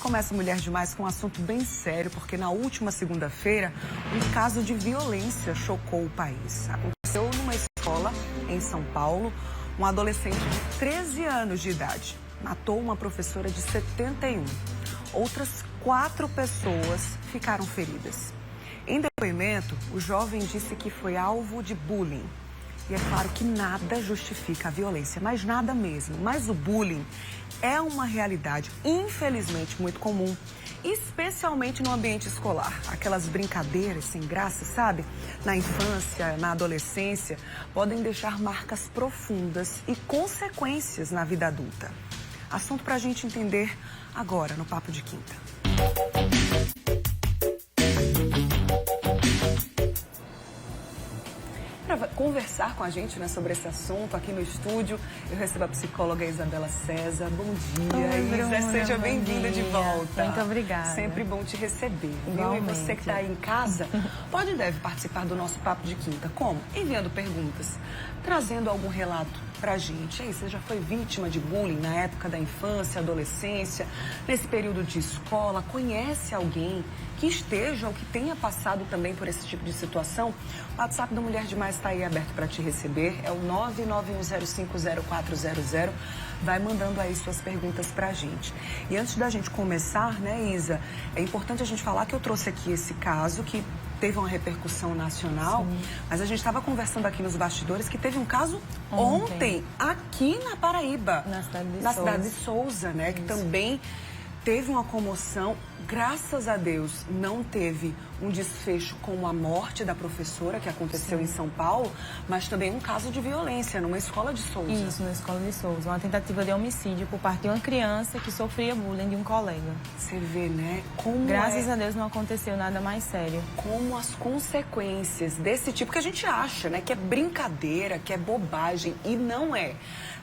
começa Mulher Demais com um assunto bem sério, porque na última segunda-feira, um caso de violência chocou o país. Aconteceu numa escola em São Paulo. Um adolescente de 13 anos de idade matou uma professora de 71. Outras 4 pessoas ficaram feridas. Em depoimento, o jovem disse que foi alvo de bullying. E é claro que nada justifica a violência, mas nada mesmo. Mas o bullying é uma realidade, infelizmente, muito comum, especialmente no ambiente escolar. Aquelas brincadeiras sem graça, sabe? Na infância, na adolescência, podem deixar marcas profundas e consequências na vida adulta. Assunto para a gente entender agora no Papo de Quinta. Para conversar com a gente, né, sobre esse assunto aqui no estúdio, eu recebo a psicóloga Isabela César. Bom dia, Oi, Isa, Bruna, seja bem-vinda de volta. Muito obrigada. Sempre bom te receber. Igualmente. Viu? E você que está aí em casa, pode e deve participar do nosso Papo de Quinta. Como? Enviando perguntas, trazendo algum relato pra gente. Aí, você já foi vítima de bullying na época da infância, adolescência, nesse período de escola? Conhece alguém que esteja ou que tenha passado também por esse tipo de situação? O WhatsApp da Mulher Demais está aí aberto para te receber. É o 991050400. Vai mandando aí suas perguntas pra gente. E antes da gente começar, né, Isa, é importante a gente falar que eu trouxe aqui esse caso que teve uma repercussão nacional, sim, mas a gente estava conversando aqui nos bastidores que teve um caso ontem aqui na Paraíba, na cidade de Souza, né, que também teve uma comoção. Graças a Deus não teve um desfecho como a morte da professora que aconteceu em São Paulo, mas também um caso de violência numa escola de Souza. Isso, na escola de Souza. Uma tentativa de homicídio por parte de uma criança que sofria bullying de um colega. Você vê, né? Como Graças a Deus não aconteceu nada mais sério. Como as consequências desse tipo, que a gente acha, né, que é brincadeira, que é bobagem, e não é.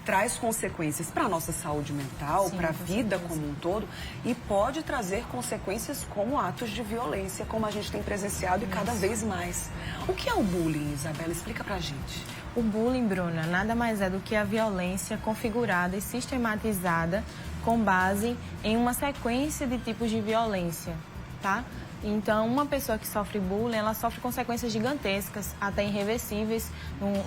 Traz consequências para a nossa saúde mental, para a vida como um todo, e pode trazer consequências como atos de violência, como a gente tem presenciado e cada vez mais. O que é o bullying, Isabela? Explica pra gente. O bullying, Bruna, nada mais é do que a violência configurada e sistematizada com base em uma sequência de tipos de violência, tá? Então, uma pessoa que sofre bullying, ela sofre consequências gigantescas, até irreversíveis,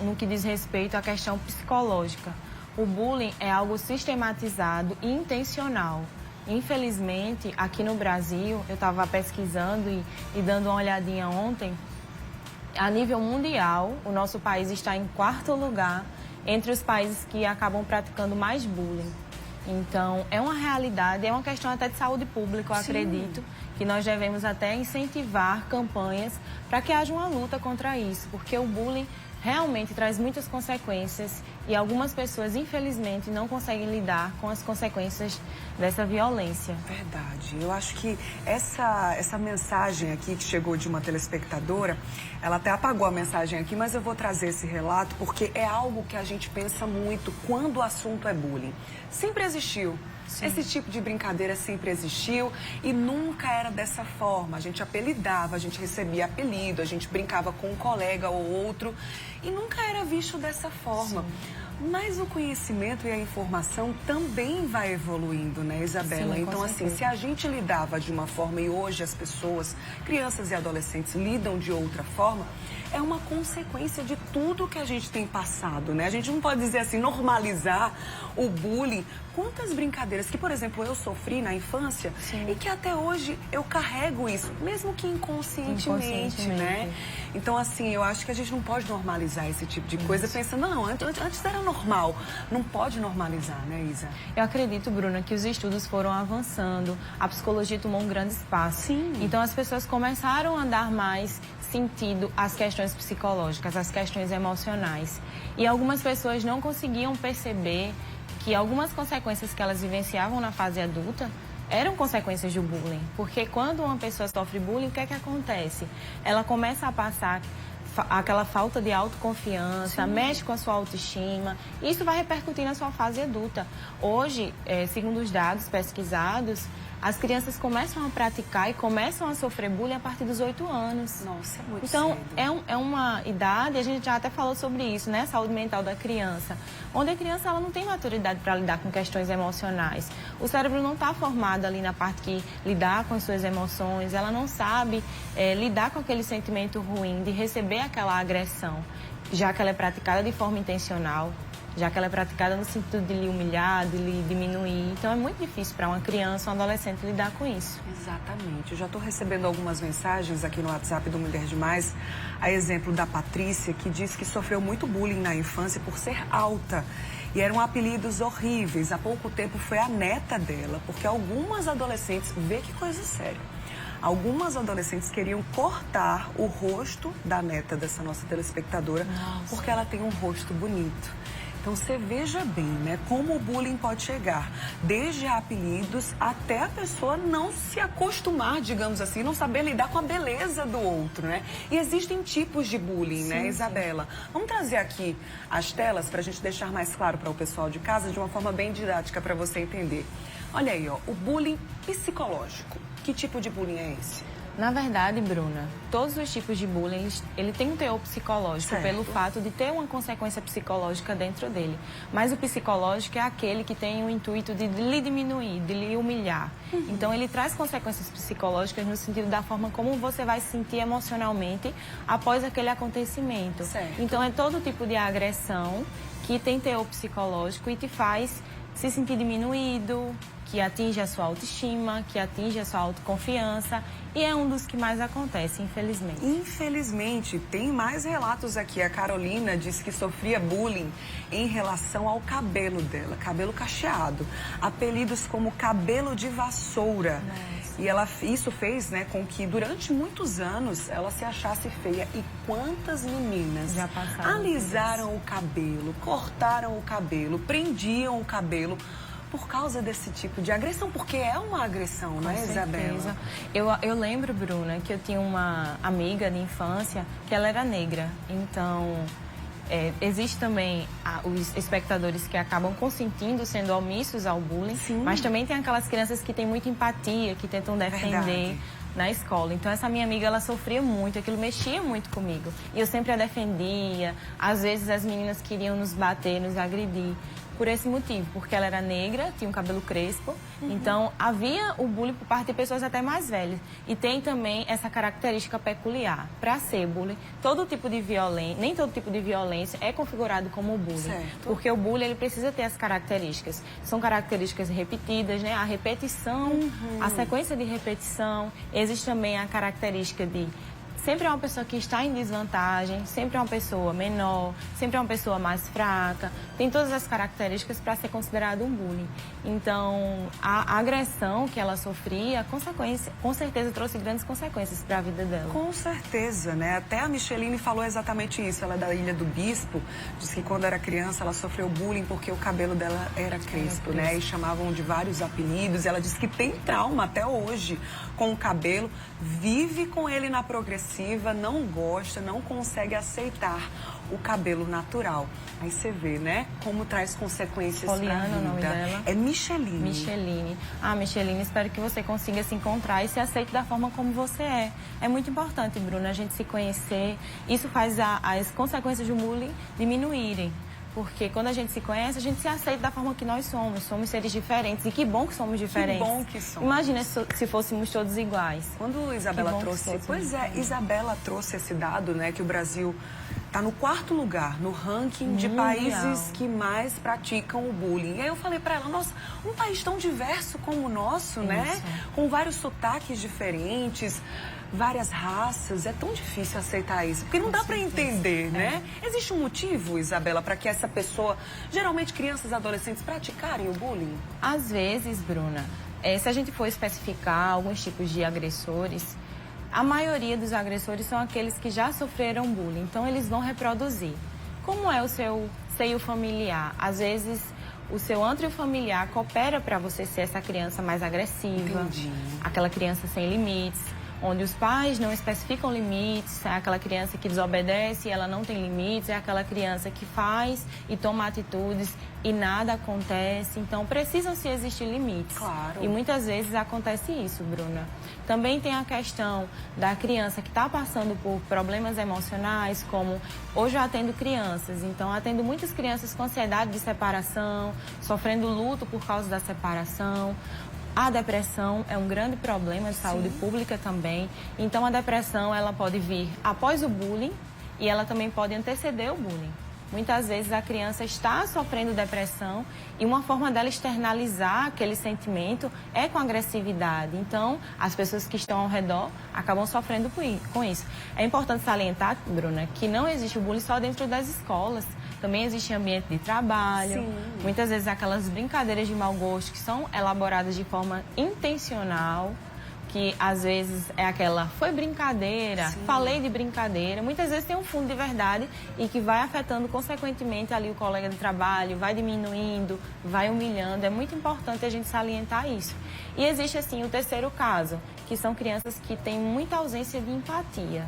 no que diz respeito à questão psicológica. O bullying é algo sistematizado e intencional. Infelizmente, aqui no Brasil, eu estava pesquisando e dando uma olhadinha ontem, a nível mundial, o nosso país está em 4º lugar entre os países que acabam praticando mais bullying. Então, é uma realidade, é uma questão até de saúde pública, eu acredito, que nós devemos até incentivar campanhas para que haja uma luta contra isso, porque o bullying realmente traz muitas consequências e algumas pessoas, infelizmente, não conseguem lidar com as consequências dessa violência. Verdade. Eu acho que essa mensagem aqui que chegou de uma telespectadora, ela até apagou a mensagem aqui, mas eu vou trazer esse relato porque é algo que a gente pensa muito quando o assunto é bullying. Sempre existiu. Sim. Esse tipo de brincadeira sempre existiu e nunca era dessa forma. A gente apelidava, a gente recebia apelido, a gente brincava com um colega ou outro e nunca era visto dessa forma. Sim. Mas o conhecimento e a informação também vai evoluindo, né, Isabela? Sim, então, assim, se a gente lidava de uma forma e hoje as pessoas, crianças e adolescentes, lidam de outra forma, é uma consequência de tudo que a gente tem passado, né? A gente não pode dizer assim, normalizar o bullying. Quantas brincadeiras que, por exemplo, eu sofri na infância e que até hoje eu carrego isso, mesmo que inconscientemente, né? Então, assim, eu acho que a gente não pode normalizar esse tipo de coisa pensando, não, antes era normal. Não pode normalizar, né, Isa? Eu acredito, Bruna, que os estudos foram avançando, a psicologia tomou um grande espaço. Sim. Então, as pessoas começaram a dar mais sentido às questões psicológicas, às questões emocionais. E algumas pessoas não conseguiam perceber que algumas consequências que elas vivenciavam na fase adulta eram consequências do bullying. Porque quando uma pessoa sofre bullying, o que é que acontece? Ela começa a passar aquela falta de autoconfiança, mexe com a sua autoestima. Isso vai repercutir na sua fase adulta. Hoje, segundo os dados pesquisados, As crianças começam a praticar e começam a sofrer bullying a partir dos 8 anos. Nossa, é muito Então, cedo. é uma idade, a gente já até falou sobre isso, né? Saúde mental da criança. Onde a criança ela não tem maturidade para lidar com questões emocionais. O cérebro não está formado ali na parte que lidar com as suas emoções. Ela não sabe lidar com aquele sentimento ruim de receber aquela agressão, já que ela é praticada de forma intencional, já que ela é praticada no sentido de lhe humilhar, de lhe diminuir. Então, é muito difícil para uma criança, um adolescente lidar com isso. Exatamente. Eu já estou recebendo algumas mensagens aqui no WhatsApp do Mulher Demais, a exemplo da Patrícia, que diz que sofreu muito bullying na infância por ser alta. E eram apelidos horríveis. Há pouco tempo foi a neta dela, porque algumas adolescentes, vê que coisa séria, algumas adolescentes queriam cortar o rosto da neta dessa nossa telespectadora, porque ela tem um rosto bonito. Então, você veja bem, né, como o bullying pode chegar, desde apelidos até a pessoa não se acostumar, digamos assim, não saber lidar com a beleza do outro, né? E existem tipos de bullying, sim, né, Isabela? Vamos trazer aqui as telas para a gente deixar mais claro para o pessoal de casa, de uma forma bem didática para você entender. Olha aí, ó, o bullying psicológico. Que tipo de bullying é esse? Na verdade, Bruna, todos os tipos de bullying, ele tem um teor psicológico, certo, pelo fato de ter uma consequência psicológica dentro dele. Mas o psicológico é aquele que tem o intuito de lhe diminuir, de lhe humilhar. Então, ele traz consequências psicológicas no sentido da forma como você vai se sentir emocionalmente após aquele acontecimento. Certo. Então, é todo tipo de agressão que tem teor psicológico e te faz se sentir diminuído, que atinge a sua autoestima, que atinge a sua autoconfiança, e é um dos que mais acontece, infelizmente. Infelizmente, tem mais relatos aqui. A Carolina disse que sofria bullying em relação ao cabelo dela, cabelo cacheado, apelidos como cabelo de vassoura. Nossa. E isso fez, né, com que durante muitos anos ela se achasse feia. E quantas meninas já passaram, alisaram o cabelo, cortaram o cabelo, prendiam o cabelo por causa desse tipo de agressão, porque é uma agressão, não é, Isabela? Eu lembro, Bruna, que eu tinha uma amiga de infância que ela era negra. Então, existe também os espectadores que acabam consentindo, sendo omissos ao bullying, sim, mas também tem aquelas crianças que têm muita empatia, que tentam defender. Verdade. Na escola. Então, essa minha amiga, ela sofria muito, aquilo mexia muito comigo. E eu sempre a defendia. Às vezes, as meninas queriam nos bater, nos agredir. Por esse motivo, porque ela era negra, tinha um cabelo crespo, então havia o bullying por parte de pessoas até mais velhas. E tem também essa característica peculiar. Para ser bullying, todo tipo de violência, nem todo tipo de violência é configurado como bullying. Certo. Porque o bullying, ele precisa ter as características. São características repetidas, né? A repetição, a sequência de repetição. Existe também a característica de sempre é uma pessoa que está em desvantagem, sempre é uma pessoa menor, sempre é uma pessoa mais fraca. Tem todas as características para ser considerado um bullying. Então, a agressão que ela sofria, com certeza trouxe grandes consequências para a vida dela. Com certeza, né? Até a Micheline falou exatamente isso. Ela é da Ilha do Bispo, disse que quando era criança ela sofreu bullying porque o cabelo dela era crespo, né? E chamavam de vários apelidos. Ela disse que tem trauma até hoje com o cabelo, vive com ele na progressiva, não gosta, não consegue aceitar o cabelo natural. Aí você vê, né, como traz consequências para a vida. Poliana, o nome dela. É Micheline. Micheline. Micheline, espero que você consiga se encontrar e se aceite da forma como você é. É muito importante, Bruna, a gente se conhecer. Isso faz as consequências do bullying diminuírem. Porque quando a gente se conhece, a gente se aceita da forma que nós somos. Somos seres diferentes. E que bom que somos diferentes. Que bom que somos. Imagina se fôssemos todos iguais. Quando Isabela trouxe... Pois é, Isabela trouxe esse dado, né? Que o Brasil está no 4º lugar no ranking de países que mais praticam o bullying. E aí eu falei para ela, nossa, um país tão diverso como o nosso, né? Com vários sotaques diferentes, várias raças, é tão difícil aceitar isso, porque não dá para entender, né? Existe um motivo, Isabela, para que essa pessoa, geralmente crianças e adolescentes, praticarem o bullying? Às vezes, Bruna, se a gente for especificar alguns tipos de agressores, a maioria dos agressores são aqueles que já sofreram bullying, então eles vão reproduzir. Como é o seu seio familiar? Às vezes, o seu âmbito familiar coopera para você ser essa criança mais agressiva, aquela criança sem limites. onde os pais não especificam limites, é aquela criança que desobedece e ela não tem limites, é aquela criança que faz e toma atitudes e nada acontece. Então, precisam-se existir limites. Claro. E muitas vezes acontece isso, Bruna. Também tem a questão da criança que está passando por problemas emocionais, como hoje eu atendo crianças, então atendo muitas crianças com ansiedade de separação, sofrendo luto por causa da separação. A depressão é um grande problema de saúde pública também. Então, a depressão ela pode vir após o bullying e ela também pode anteceder o bullying. Muitas vezes a criança está sofrendo depressão e uma forma dela externalizar aquele sentimento é com agressividade. Então, as pessoas que estão ao redor acabam sofrendo com isso. É importante salientar, Bruna, que não existe o bullying só dentro das escolas. Também existe ambiente de trabalho. Sim. Muitas vezes aquelas brincadeiras de mau gosto que são elaboradas de forma intencional, que às vezes é aquela, foi brincadeira, falei de brincadeira. Muitas vezes tem um fundo de verdade e que vai afetando consequentemente ali o colega de trabalho, vai diminuindo, vai humilhando. É muito importante a gente salientar isso. E existe assim o terceiro caso, que são crianças que têm muita ausência de empatia,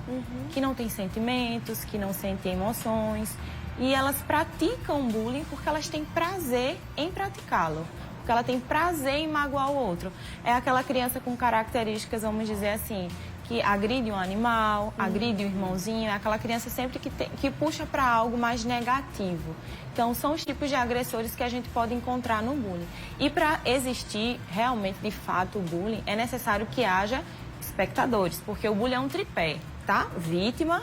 que não têm sentimentos, que não sentem emoções e elas praticam bullying porque elas têm prazer em praticá-lo. Porque ela tem prazer em magoar o outro. É aquela criança com características, vamos dizer assim, que agride um animal, agride um irmãozinho, é aquela criança sempre que puxa para algo mais negativo. Então, são os tipos de agressores que a gente pode encontrar no bullying. E para existir realmente, de fato, o bullying, é necessário que haja espectadores, porque o bullying é um tripé, tá? Vítima,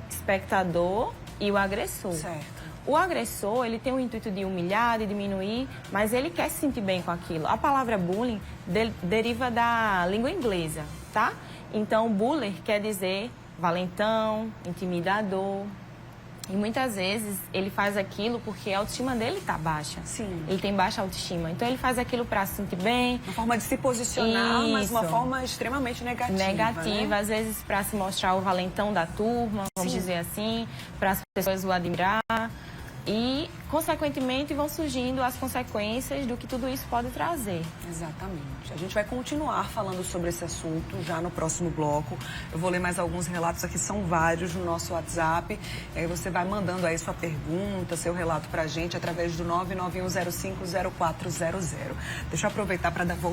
espectador e o agressor. Certo. O agressor, ele tem o intuito de humilhar, de diminuir, mas ele quer se sentir bem com aquilo. A palavra bullying deriva da língua inglesa, tá? Então, buller quer dizer valentão, intimidador. E muitas vezes ele faz aquilo porque a autoestima dele está baixa. Sim. Ele tem baixa autoestima. Então, ele faz aquilo para se sentir bem. Uma forma de se posicionar, Isso. Mas uma forma extremamente negativa. Negativa, né? Às vezes para se mostrar o valentão da turma, vamos dizer assim, para as pessoas o admirar. E, consequentemente, vão surgindo as consequências do que tudo isso pode trazer. Exatamente. A gente vai continuar falando sobre esse assunto já no próximo bloco. Eu vou ler mais alguns relatos aqui, são vários, no nosso WhatsApp. E aí você vai mandando aí sua pergunta, seu relato pra gente através do 991050400. Deixa eu aproveitar para dar